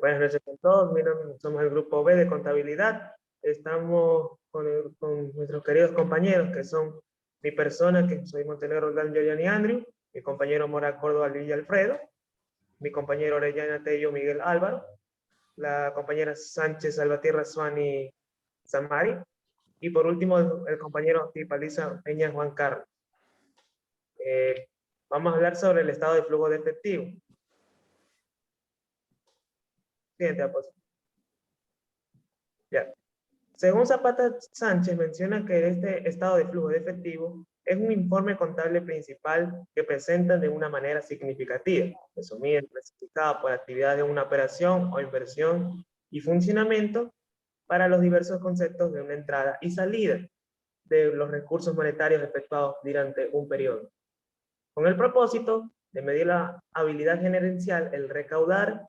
Buenas noches a todos. Somos el grupo B de contabilidad. Estamos con nuestros queridos compañeros, que son mi persona, que soy Montenegro Roldán Yoyani Andrew, mi compañero Mora Córdoba Villa Alfredo, mi compañero Orellana Tello Miguel Álvaro, la compañera Sánchez Salvatierra Suani Samari, y por último el compañero Tipaliza Peña Juan Carlos. Vamos a hablar sobre el estado de flujo de efectivo. Siguiente diapositiva. Ya. Según Zapata Sánchez, menciona que este estado de flujo de efectivo es un informe contable principal que presenta de una manera significativa, resumida y clasificada por actividad de una operación o inversión y funcionamiento para los diversos conceptos de una entrada y salida de los recursos monetarios efectuados durante un periodo, con el propósito de medir la habilidad gerencial, el recaudar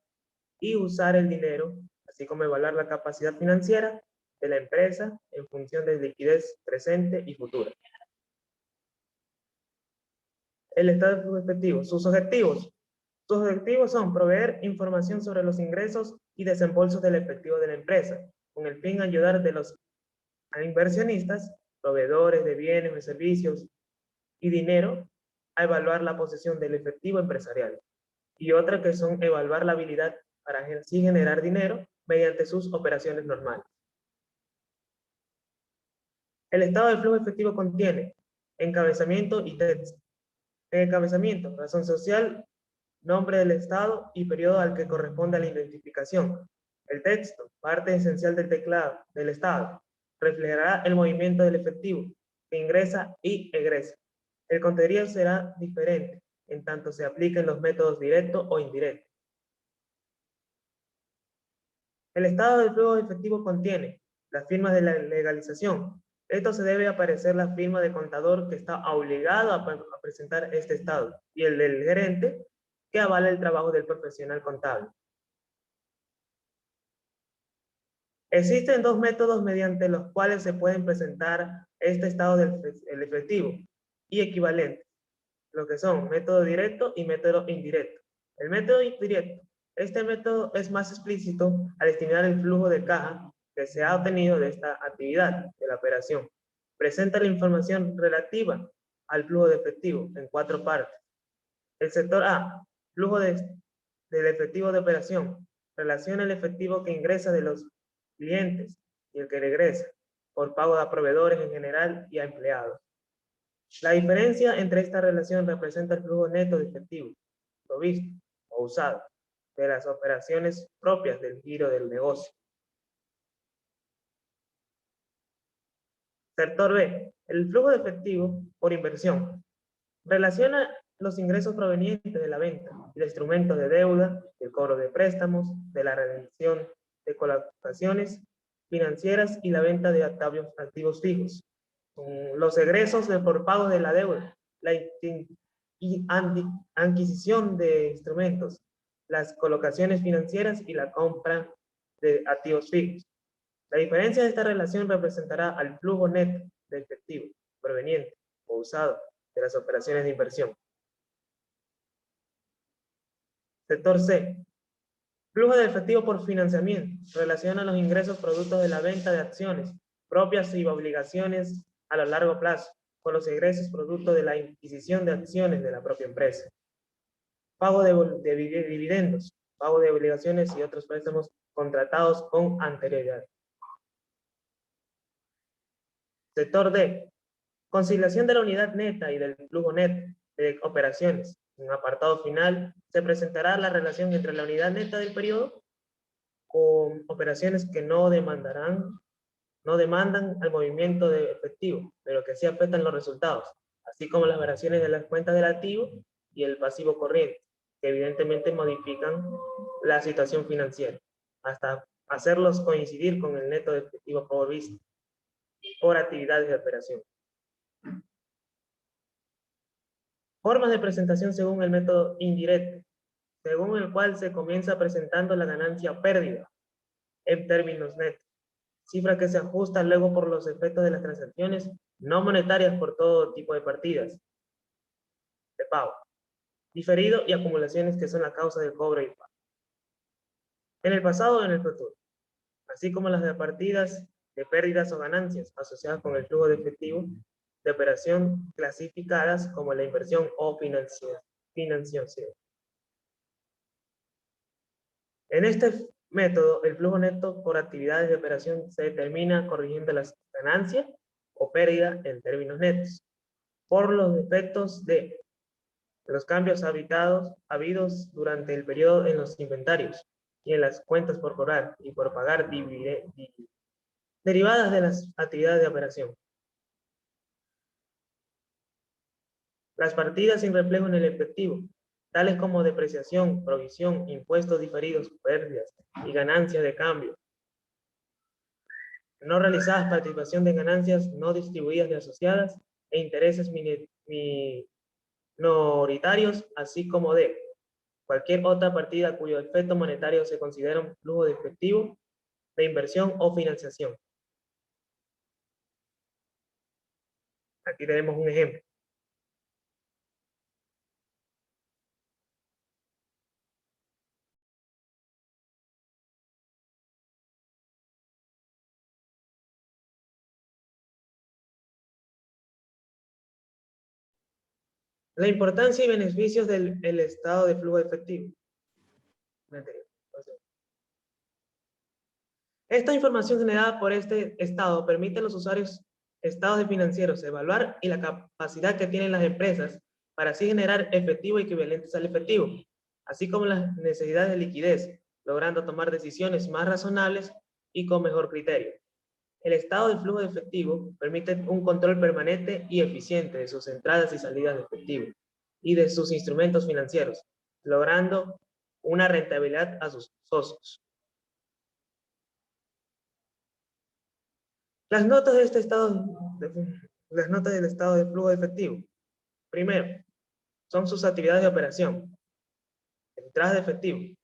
y usar el dinero, así como evaluar la capacidad financiera de la empresa en función de liquidez presente y futura. El estado de flujo efectivo. Sus objetivos son proveer información sobre los ingresos y desembolsos del efectivo de la empresa, con el fin de ayudar a inversionistas, proveedores de bienes o servicios y dinero a evaluar la posesión del efectivo empresarial. Y otra que son evaluar la habilidad para así generar dinero mediante sus operaciones normales. El estado de flujo efectivo contiene encabezamiento y texto. Encabezamiento, razón social, nombre del estado y periodo al que corresponde la identificación. El texto, parte esencial del teclado del estado, reflejará el movimiento del efectivo que ingresa y egresa. El contenido será diferente, en tanto se apliquen los métodos directo o indirecto. El estado de flujo efectivo contiene las firmas de la legalización. Esto se debe aparecer la firma del contador que está obligado a presentar este estado y el del gerente que avala el trabajo del profesional contable. Existen dos métodos mediante los cuales se pueden presentar este estado del efectivo y equivalentes, lo que son método directo y método indirecto. El método indirecto, este método es más explícito al estimar el flujo de caja que se ha obtenido de esta actividad de la operación. Presenta la información relativa al flujo de efectivo en 4 partes. El sector A, flujo del efectivo de operación, relaciona el efectivo que ingresa de los clientes y el que regresa, por pago a proveedores en general y a empleados. La diferencia entre esta relación representa el flujo neto de efectivo, provisto o usado, de las operaciones propias del giro del negocio. Sector B, el flujo de efectivo por inversión. Relaciona los ingresos provenientes de la venta de instrumentos de deuda, del cobro de préstamos, de la redención de colocaciones financieras y la venta de activos fijos. Los egresos por pago de la deuda, la adquisición de instrumentos, las colocaciones financieras y la compra de activos fijos. La diferencia de esta relación representará al flujo neto de efectivo proveniente o usado de las operaciones de inversión. Sector C. Flujo de efectivo por financiamiento. Relaciona los ingresos productos de la venta de acciones propias y obligaciones a lo largo plazo con los egresos producto de la adquisición de acciones de la propia empresa. Pago de dividendos, pago de obligaciones y otros préstamos contratados con anterioridad. Sector D. Conciliación de la unidad neta y del flujo neto de operaciones. En un apartado final se presentará la relación entre la unidad neta del periodo con operaciones que no demandan al movimiento de efectivo, pero que sí afectan los resultados, así como las variaciones de las cuentas del activo y el pasivo corriente, que evidentemente modifican la situación financiera, hasta hacerlos coincidir con el neto de efectivo por vista, por actividades de operación. Formas de presentación según el método indirecto, según el cual se comienza presentando la ganancia o pérdida en términos netos, cifra que se ajusta luego por los efectos de las transacciones no monetarias por todo tipo de partidas de pago, diferido y acumulaciones que son la causa del cobro y pago. en el pasado o en el futuro, así como las de partidas de pérdidas o ganancias asociadas con el flujo de efectivo de operación clasificadas como la inversión o financiación. En este método, el flujo neto por actividades de operación se determina corrigiendo las ganancias o pérdida en términos netos por los efectos de los cambios habidos durante el periodo en los inventarios y en las cuentas por cobrar y por pagar derivadas de las actividades de operación. Las partidas sin reflejo en el efectivo, tales como depreciación, provisión, impuestos diferidos, pérdidas y ganancias de cambio, no realizadas, participación de ganancias no distribuidas de asociadas e intereses minoritarios, así como de cualquier otra partida cuyo efecto monetario se considera un flujo de efectivo, de inversión o financiación. Aquí tenemos un ejemplo. La importancia y beneficios del estado de flujo de efectivo. Esta información generada por este estado permite a los usuarios estados financieros evaluar y la capacidad que tienen las empresas para así generar efectivo equivalentes al efectivo, así como las necesidades de liquidez, logrando tomar decisiones más razonables y con mejor criterio. El estado de flujo de efectivo permite un control permanente y eficiente de sus entradas y salidas de efectivo y de sus instrumentos financieros, logrando una rentabilidad a sus socios. Las notas de este estado, las notas del estado de flujo de efectivo. Primero, son sus actividades de operación. Entradas de efectivo.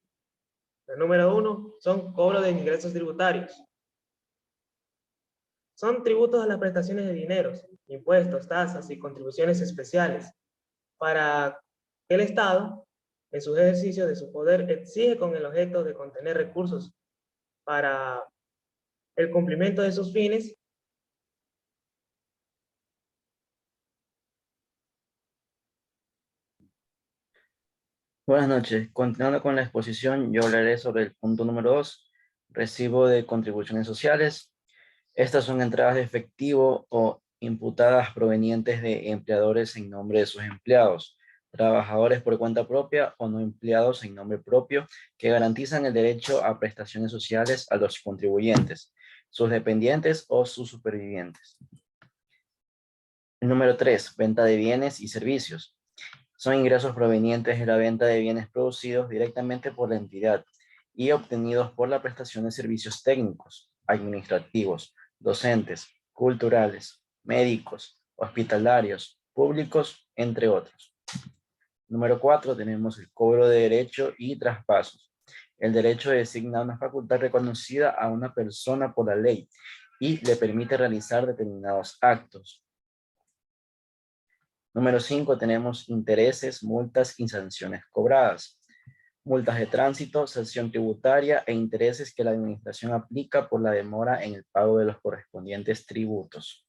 La número 1 son cobro de ingresos tributarios. Son tributos a las prestaciones de dineros, impuestos, tasas y contribuciones especiales para que el Estado, en sus ejercicios de su poder, exige con el objeto de contener recursos para el cumplimiento de sus fines. Buenas noches. Continuando con la exposición, yo hablaré sobre el punto número 2, recibo de contribuciones sociales. Estas son entradas de efectivo o imputadas provenientes de empleadores en nombre de sus empleados, trabajadores por cuenta propia o no empleados en nombre propio, que garantizan el derecho a prestaciones sociales a los contribuyentes, sus dependientes o sus supervivientes. El número 3, venta de bienes y servicios. Son ingresos provenientes de la venta de bienes producidos directamente por la entidad y obtenidos por la prestación de servicios técnicos, administrativos, docentes, culturales, médicos, hospitalarios, públicos, entre otros. Número 4, tenemos el cobro de derecho y traspasos. El derecho designa una facultad reconocida a una persona por la ley y le permite realizar determinados actos. Número 5, tenemos intereses, multas y sanciones cobradas. Multas de tránsito, sanción tributaria e intereses que la administración aplica por la demora en el pago de los correspondientes tributos.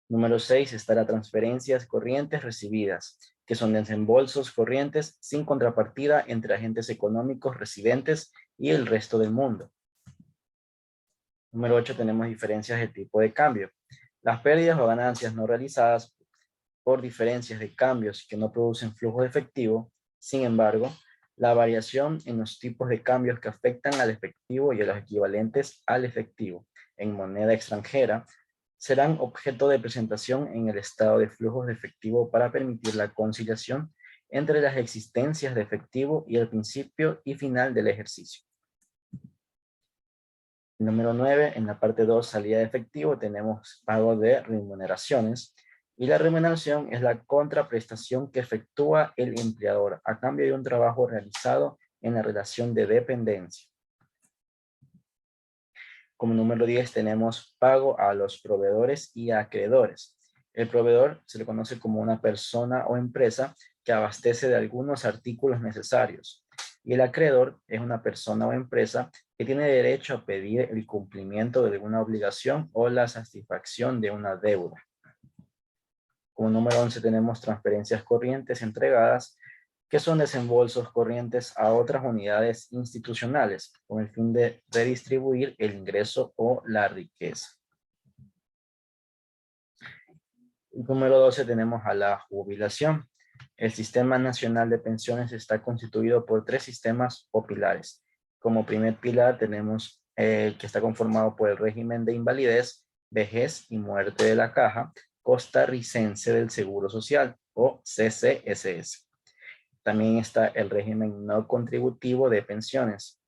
Número 6 está las transferencias corrientes recibidas, que son desembolsos corrientes sin contrapartida entre agentes económicos residentes y el resto del mundo. Número 8 tenemos diferencias de tipo de cambio. Las pérdidas o ganancias no realizadas por diferencias de cambios que no producen flujo de efectivo. Sin embargo, la variación en los tipos de cambios que afectan al efectivo y a los equivalentes al efectivo en moneda extranjera serán objeto de presentación en el estado de flujos de efectivo para permitir la conciliación entre las existencias de efectivo y el principio y final del ejercicio. Número 9, en la parte 2, salida de efectivo, tenemos pago de remuneraciones. Y la remuneración es la contraprestación que efectúa el empleador a cambio de un trabajo realizado en la relación de dependencia. Como número 10 tenemos pago a los proveedores y acreedores. El proveedor se le conoce como una persona o empresa que abastece de algunos artículos necesarios. Y el acreedor es una persona o empresa que tiene derecho a pedir el cumplimiento de alguna obligación o la satisfacción de una deuda. Como número 11 tenemos transferencias corrientes entregadas, que son desembolsos corrientes a otras unidades institucionales con el fin de redistribuir el ingreso o la riqueza. Y número 12 tenemos a la jubilación. El Sistema Nacional de Pensiones está constituido por 3 sistemas o pilares. Como primer pilar tenemos el que está conformado por el régimen de invalidez, vejez y muerte de la Caja Costarricense del Seguro Social, o CCSS. También está el régimen no contributivo de pensiones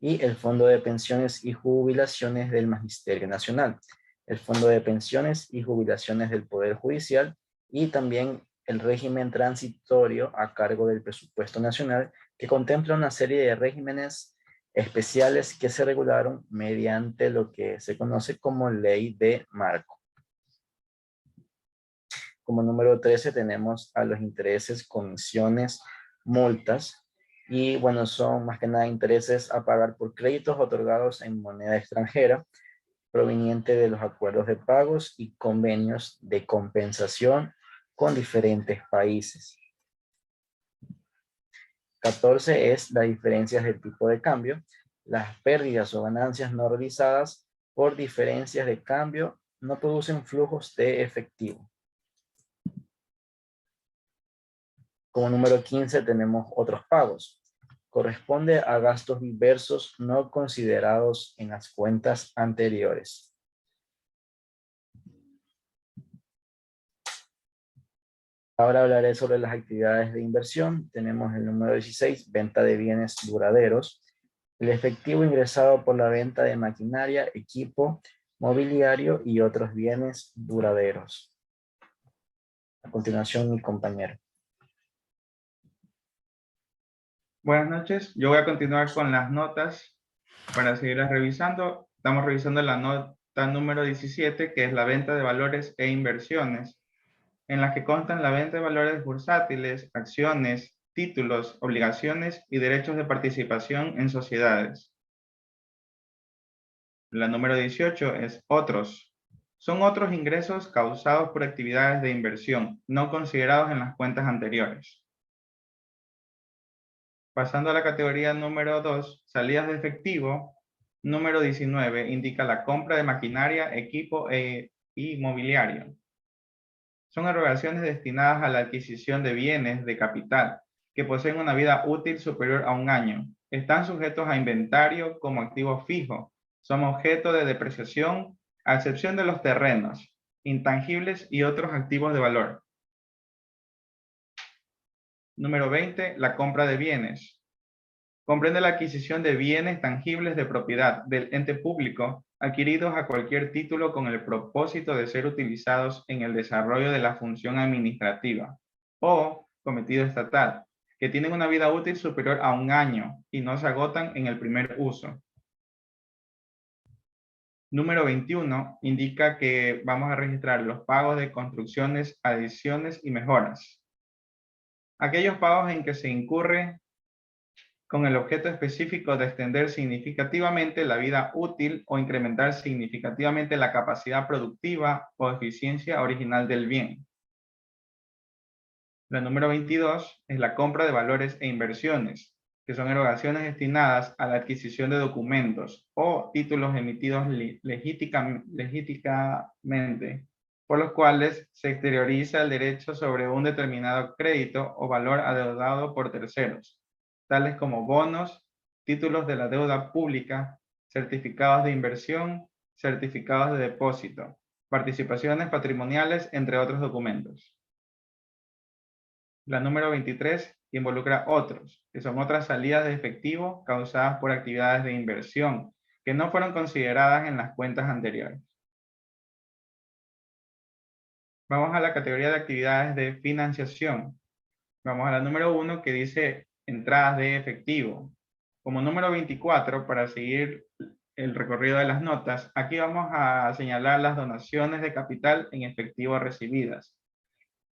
y el Fondo de Pensiones y Jubilaciones del Magisterio Nacional, el Fondo de Pensiones y Jubilaciones del Poder Judicial y también el régimen transitorio a cargo del presupuesto nacional, que contempla una serie de regímenes especiales que se regularon mediante lo que se conoce como ley de marco. Como número 13 tenemos a los intereses, comisiones, multas, y bueno, son más que nada intereses a pagar por créditos otorgados en moneda extranjera, proveniente de los acuerdos de pagos y convenios de compensación con diferentes países. 14 es las diferencias del tipo de cambio. Las pérdidas o ganancias no realizadas por diferencias de cambio no producen flujos de efectivo. Como número 15 tenemos otros pagos. Corresponde a gastos diversos no considerados en las cuentas anteriores. Ahora hablaré sobre las actividades de inversión. Tenemos el número 16, venta de bienes duraderos. El efectivo ingresado por la venta de maquinaria, equipo, mobiliario y otros bienes duraderos. A continuación, mi compañero. Buenas noches, yo voy a continuar con las notas para seguirlas revisando. Estamos revisando la nota número 17, que es la venta de valores e inversiones, en la que constan la venta de valores bursátiles, acciones, títulos, obligaciones y derechos de participación en sociedades. La número 18 es otros. Son otros ingresos causados por actividades de inversión, no considerados en las cuentas anteriores. Pasando a la categoría número 2, salidas de efectivo, número 19 indica la compra de maquinaria, equipo y mobiliario. Son erogaciones destinadas a la adquisición de bienes de capital que poseen una vida útil superior a 1 año. Están sujetos a inventario como activo fijo. Son objeto de depreciación, a excepción de los terrenos, intangibles y otros activos de valor. Número 20, la compra de bienes. Comprende la adquisición de bienes tangibles de propiedad del ente público adquiridos a cualquier título con el propósito de ser utilizados en el desarrollo de la función administrativa o cometido estatal, que tienen una vida útil superior a 1 año y no se agotan en el primer uso. Número 21 indica que vamos a registrar los pagos de construcciones, adiciones y mejoras. Aquellos pagos en que se incurre con el objeto específico de extender significativamente la vida útil o incrementar significativamente la capacidad productiva o eficiencia original del bien. La número 22 es la compra de valores e inversiones, que son erogaciones destinadas a la adquisición de documentos o títulos emitidos legítimamente, por los cuales se exterioriza el derecho sobre un determinado crédito o valor adeudado por terceros, tales como bonos, títulos de la deuda pública, certificados de inversión, certificados de depósito, participaciones patrimoniales, entre otros documentos. La número 23 involucra otros, que son otras salidas de efectivo causadas por actividades de inversión que no fueron consideradas en las cuentas anteriores. Vamos a la categoría de actividades de financiación. Vamos a la número 1, que dice entradas de efectivo. Como número 24, para seguir el recorrido de las notas, aquí vamos a señalar las donaciones de capital en efectivo recibidas.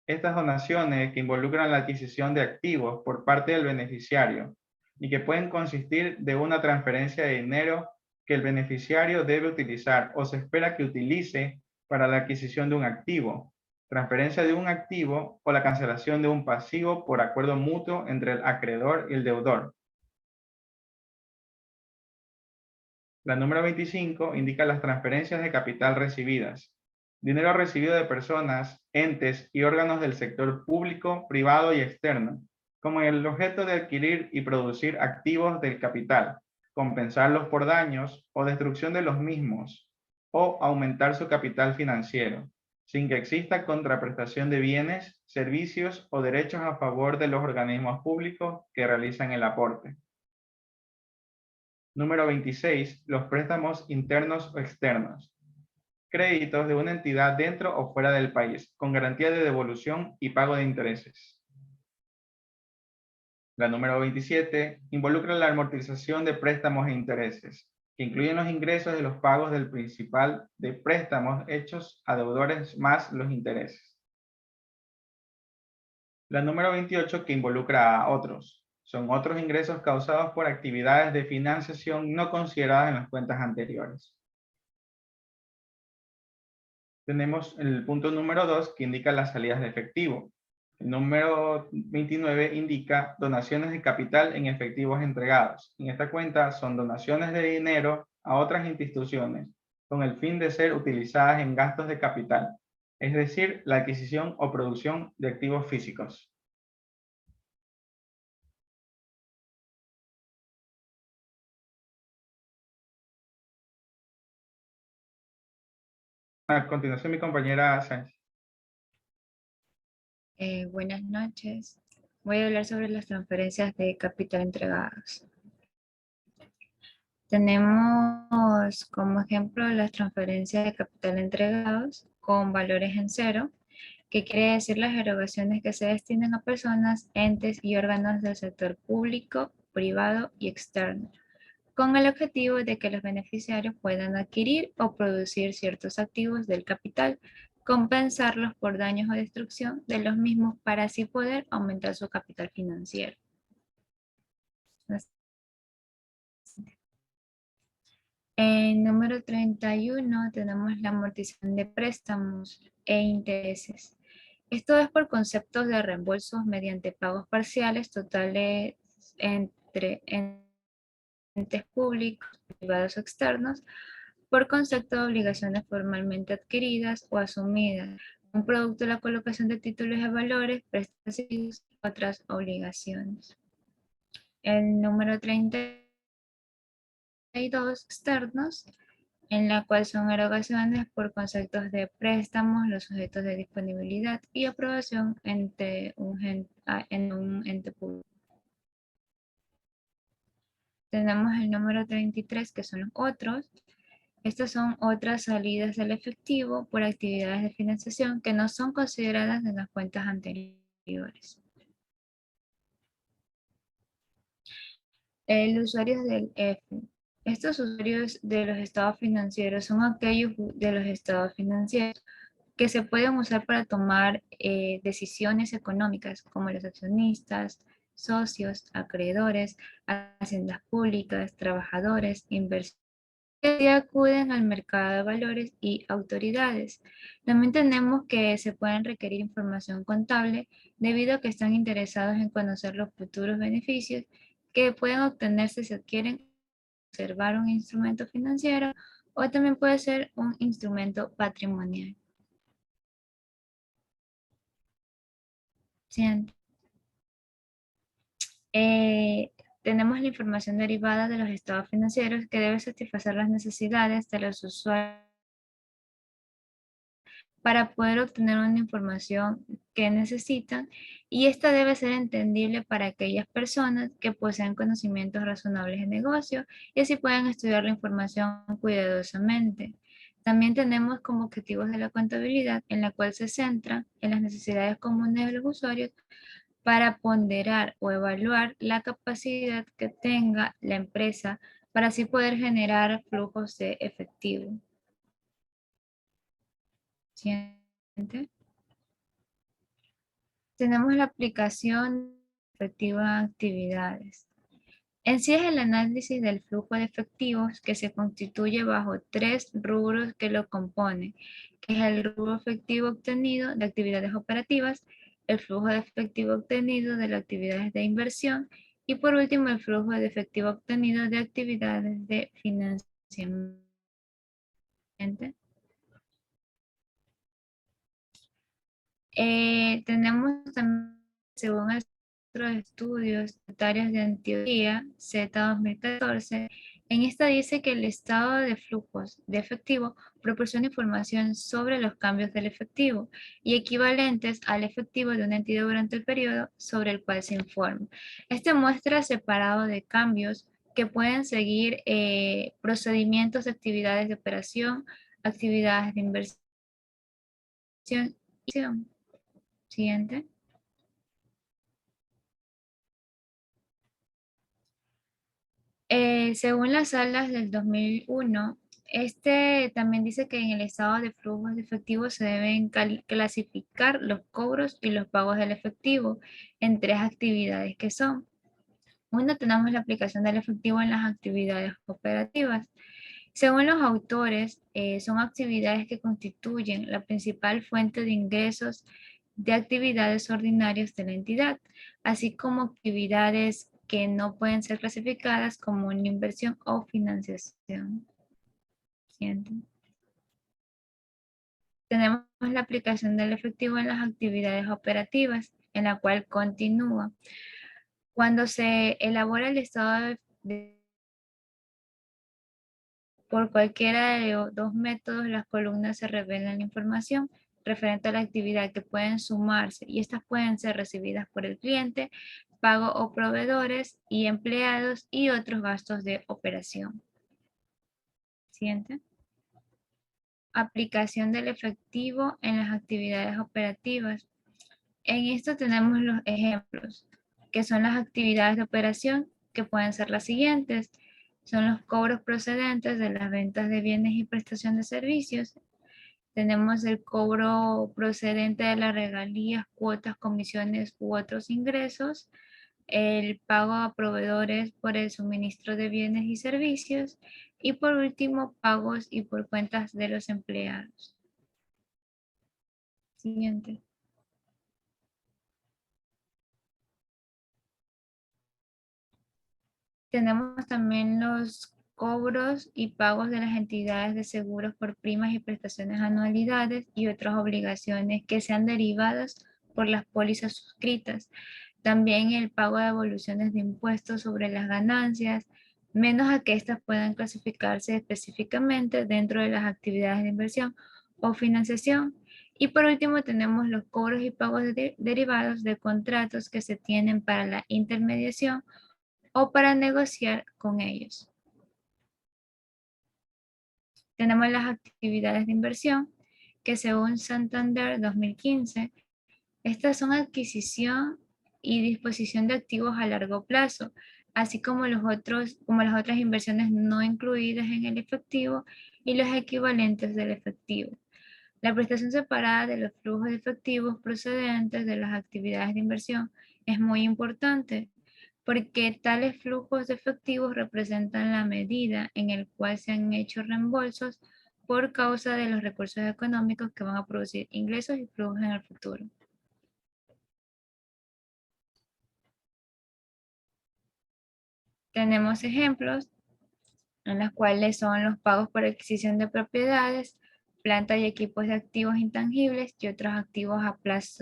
Estas donaciones que involucran la adquisición de activos por parte del beneficiario, y que pueden consistir de una transferencia de dinero que el beneficiario debe utilizar o se espera que utilice para la adquisición de un activo, transferencia de un activo o la cancelación de un pasivo por acuerdo mutuo entre el acreedor y el deudor. La número 25 indica las transferencias de capital recibidas. Dinero recibido de personas, entes y órganos del sector público, privado y externo, con el objeto de adquirir y producir activos del capital, compensarlos por daños o destrucción de los mismos, o aumentar su capital financiero, sin que exista contraprestación de bienes, servicios o derechos a favor de los organismos públicos que realizan el aporte. Número 26. Los préstamos internos o externos. Créditos de una entidad dentro o fuera del país, con garantía de devolución y pago de intereses. La número 27 involucra la amortización de préstamos e intereses, que incluyen los ingresos de los pagos del principal de préstamos hechos a deudores más los intereses. La número 28 que involucra a otros. Son otros ingresos causados por actividades de financiación no consideradas en las cuentas anteriores. Tenemos el punto número 2 que indica las salidas de efectivo. El número 29 indica donaciones de capital en efectivos entregados. En esta cuenta son donaciones de dinero a otras instituciones con el fin de ser utilizadas en gastos de capital, es decir, la adquisición o producción de activos físicos. A continuación, mi compañera Sánchez. Buenas noches. Voy a hablar sobre las transferencias de capital entregadas. Tenemos como ejemplo las transferencias de capital entregados con valores en cero, que quiere decir las erogaciones que se destinan a personas, entes y órganos del sector público, privado y externo, con el objetivo de que los beneficiarios puedan adquirir o producir ciertos activos del capital, compensarlos por daños o destrucción de los mismos para así poder aumentar su capital financiero. En número 31 tenemos la amortización de préstamos e intereses. Esto es por conceptos de reembolsos mediante pagos parciales totales entre entes públicos, privados o externos, por concepto de obligaciones formalmente adquiridas o asumidas, un producto de la colocación de títulos de valores, prestaciones y otras obligaciones. El número 32, externos, en la cual son erogaciones por conceptos de préstamos, los sujetos de disponibilidad y aprobación en un ente público. Tenemos el número 33, que son los otros. Estas son otras salidas del efectivo por actividades de financiación que no son consideradas en las cuentas anteriores. Los usuarios del F. Estos usuarios de los estados financieros son aquellos de los estados financieros que se pueden usar para tomar decisiones económicas, como los accionistas, socios, acreedores, haciendas públicas, trabajadores, inversores, que acuden al mercado de valores y autoridades. También tenemos que se pueden requerir información contable debido a que están interesados en conocer los futuros beneficios que pueden obtenerse si adquieren observar un instrumento financiero, o también puede ser un instrumento patrimonial. Siguiente. Tenemos la información derivada de los estados financieros que debe satisfacer las necesidades de los usuarios para poder obtener una información que necesitan, y esta debe ser entendible para aquellas personas que poseen conocimientos razonables de negocio y así puedan estudiar la información cuidadosamente. También tenemos como objetivos de la contabilidad, en la cual se centra en las necesidades comunes de los usuarios para ponderar o evaluar la capacidad que tenga la empresa para así poder generar flujos de efectivo. Siguiente. Tenemos la aplicación de efectivas actividades. En sí es el análisis del flujo de efectivos que se constituye bajo 3 rubros que lo componen, que es el rubro efectivo obtenido de actividades operativas, el flujo de efectivo obtenido de las actividades de inversión y por último el flujo de efectivo obtenido de actividades de financiamiento. Tenemos también, según el Centro de Estudios Tributarios de Antioquia, Z 2014, en esta dice que el estado de flujos de efectivo proporciona información sobre los cambios del efectivo y equivalentes al efectivo de una entidad durante el periodo sobre el cual se informa. Este muestra separado de cambios que pueden seguir procedimientos de actividades de operación, actividades de inversión y acción. Siguiente. Según las salas del 2001, este también dice que en el estado de flujos de efectivo se deben clasificar los cobros y los pagos del efectivo en 3 actividades que son. Uno, tenemos la aplicación del efectivo en las actividades operativas. Según los autores, son actividades que constituyen la principal fuente de ingresos de actividades ordinarias de la entidad, así como actividades que no pueden ser clasificadas como una inversión o financiación. Siguiente. Tenemos la aplicación del efectivo en las actividades operativas, en la cual continúa. Cuando se elabora el estado por cualquiera de los 2 métodos, las columnas se revelan la información referente a la actividad que pueden sumarse y estas pueden ser recibidas por el cliente, pago o proveedores y empleados y otros gastos de operación. Siguiente. Aplicación del efectivo en las actividades operativas. En esto tenemos los ejemplos, que son las actividades de operación, que pueden ser las siguientes. Son los cobros procedentes de las ventas de bienes y prestación de servicios. Tenemos el cobro procedente de las regalías, cuotas, comisiones u otros ingresos. El pago a proveedores por el suministro de bienes y servicios. Y por último, pagos y por cuentas de los empleados. Siguiente. Tenemos también los cobros y pagos de las entidades de seguros por primas y prestaciones anualidades y otras obligaciones que sean derivadas por las pólizas suscritas. También el pago de devoluciones de impuestos sobre las ganancias, menos a que éstas puedan clasificarse específicamente dentro de las actividades de inversión o financiación. Y por último tenemos los cobros y pagos derivados de contratos que se tienen para la intermediación o para negociar con ellos. Tenemos las actividades de inversión que según Santander 2015, estas son adquisición y disposición de activos a largo plazo, así como las otras inversiones no incluidas en el efectivo y los equivalentes del efectivo. La prestación separada de los flujos de efectivos procedentes de las actividades de inversión es muy importante porque tales flujos de efectivos representan la medida en el cual se han hecho reembolsos por causa de los recursos económicos que van a producir ingresos y flujos en el futuro. Tenemos ejemplos en los cuales son los pagos por adquisición de propiedades, plantas y equipos de activos intangibles y otros activos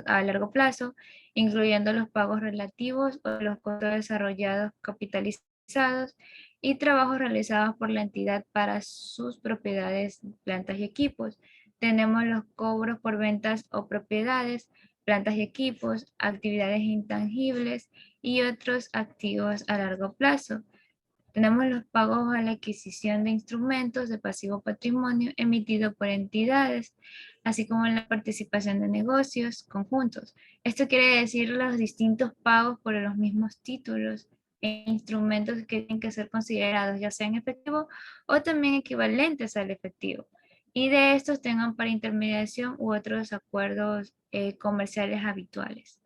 a largo plazo, incluyendo los pagos relativos o los costos desarrollados capitalizados y trabajos realizados por la entidad para sus propiedades, plantas y equipos. Tenemos los cobros por ventas o propiedades, plantas y equipos, actividades intangibles y otros activos a largo plazo. Tenemos los pagos a la adquisición de instrumentos de pasivo patrimonio emitido por entidades, así como la participación de negocios conjuntos. Esto quiere decir los distintos pagos por los mismos títulos e instrumentos que tienen que ser considerados ya sea en efectivo o también equivalentes al efectivo. Y de estos tengan para intermediación u otros acuerdos comerciales habituales.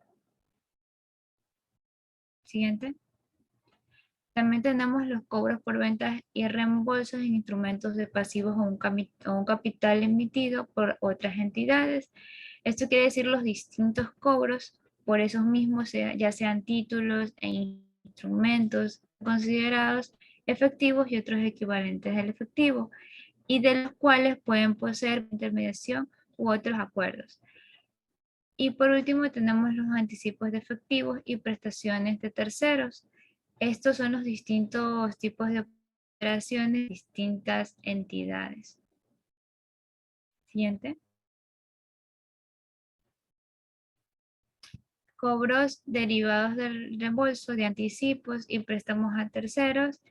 Siguiente. También tenemos los cobros por ventas y reembolsos en instrumentos de pasivos o un capital emitido por otras entidades. Esto quiere decir los distintos cobros por esos mismos, ya sean títulos e instrumentos considerados efectivos y otros equivalentes al efectivo, y de los cuales pueden poseer intermediación u otros acuerdos. Y por último tenemos los anticipos de efectivos y prestaciones de terceros. Estos son los distintos tipos de operaciones de distintas entidades. Siguiente. Cobros derivados del reembolso de anticipos y préstamos a terceros,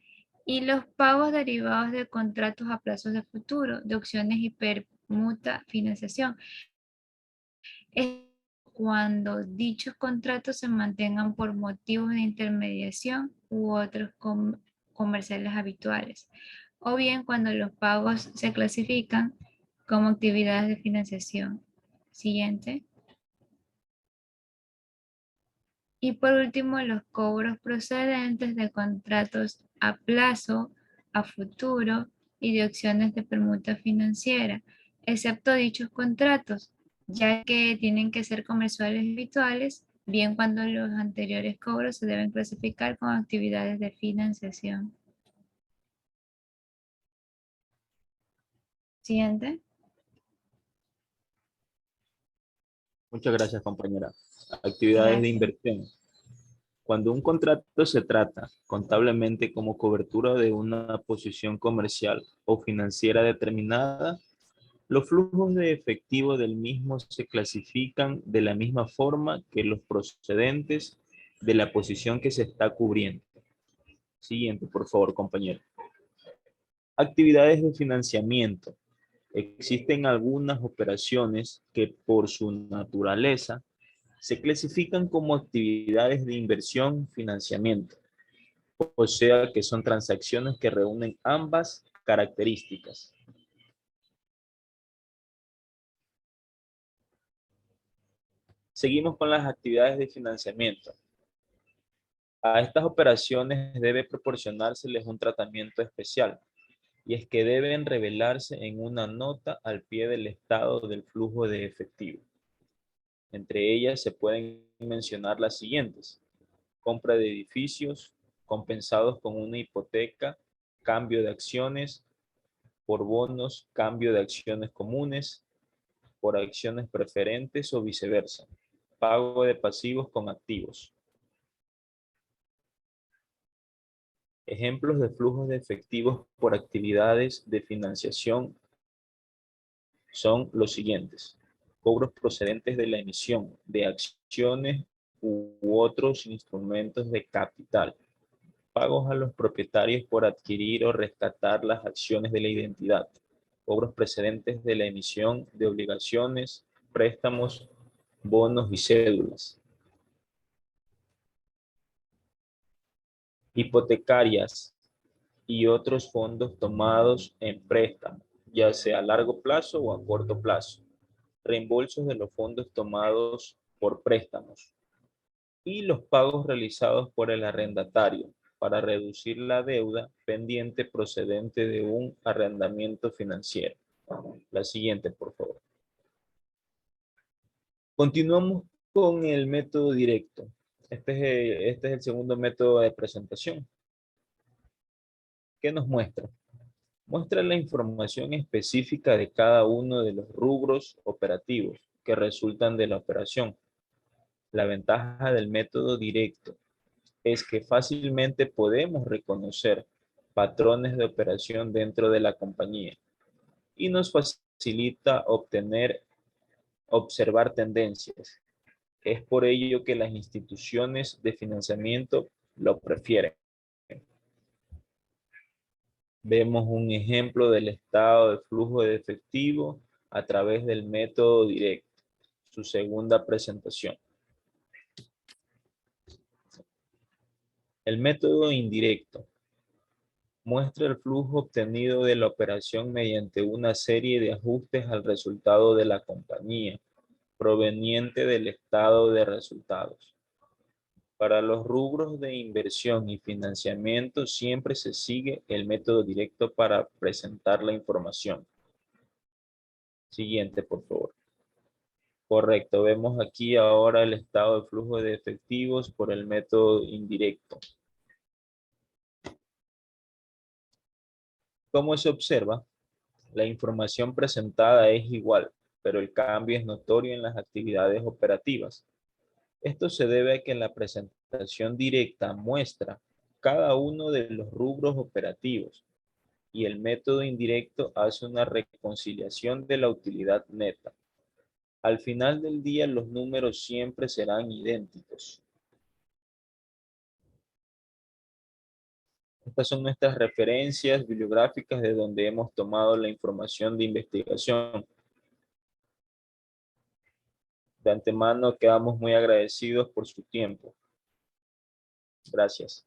y los pagos derivados de contratos a plazos de futuro, de opciones y permuta financiación. Es cuando dichos contratos se mantengan por motivos de intermediación u otros comerciales habituales, o bien cuando los pagos se clasifican como actividades de financiación. Siguiente. Y por último, los cobros procedentes de contratos a plazo, a futuro y de opciones de permuta financiera, excepto dichos contratos, ya que tienen que ser comerciales habituales, bien cuando los anteriores cobros se deben clasificar como actividades de financiación. Siguiente. Muchas gracias, compañera. Actividades de Gracias. inversión. Cuando un contrato se trata contablemente como cobertura de una posición comercial o financiera determinada, los flujos de efectivo del mismo se clasifican de la misma forma que los procedentes de la posición que se está cubriendo. Siguiente, por favor, compañero. Actividades de financiamiento. Existen algunas operaciones que por su naturaleza se clasifican como actividades de inversión financiamiento, o sea que son transacciones que reúnen ambas características. Seguimos con las actividades de financiamiento. A estas operaciones debe proporcionárseles un tratamiento especial, y es que deben revelarse en una nota al pie del estado del flujo de efectivo. Entre ellas se pueden mencionar las siguientes: compra de edificios, compensados con una hipoteca, cambio de acciones, por bonos, cambio de acciones comunes, por acciones preferentes o viceversa, pago de pasivos con activos. Ejemplos de flujos de efectivos por actividades de financiación son los siguientes: cobros procedentes de la emisión de acciones u otros instrumentos de capital, pagos a los propietarios por adquirir o rescatar las acciones de la identidad, cobros procedentes de la emisión de obligaciones, préstamos, bonos y cédulas, hipotecarias y otros fondos tomados en préstamo, ya sea a largo plazo o a corto plazo, reembolsos de los fondos tomados por préstamos y los pagos realizados por el arrendatario para reducir la deuda pendiente procedente de un arrendamiento financiero. La siguiente, por favor. Continuamos con el método directo. Este es el segundo método de presentación. ¿Qué nos muestra? Muestra la información específica de cada uno de los rubros operativos que resultan de la operación. La ventaja del método directo es que fácilmente podemos reconocer patrones de operación dentro de la compañía y nos facilita observar tendencias. Es por ello que las instituciones de financiamiento lo prefieren. Vemos un ejemplo del estado de flujo de efectivo a través del método directo, su segunda presentación. El método indirecto muestra el flujo obtenido de la operación mediante una serie de ajustes al resultado de la compañía, proveniente del estado de resultados. Para los rubros de inversión y financiamiento siempre se sigue el método directo para presentar la información. Siguiente, por favor. Correcto, vemos aquí ahora el estado de flujo de efectivos por el método indirecto. Como se observa, la información presentada es igual, pero el cambio es notorio en las actividades operativas. Esto se debe a que la presentación directa muestra cada uno de los rubros operativos y el método indirecto hace una reconciliación de la utilidad neta. Al final del día, los números siempre serán idénticos. Estas son nuestras referencias bibliográficas de donde hemos tomado la información de investigación. De antemano quedamos muy agradecidos por su tiempo. Gracias.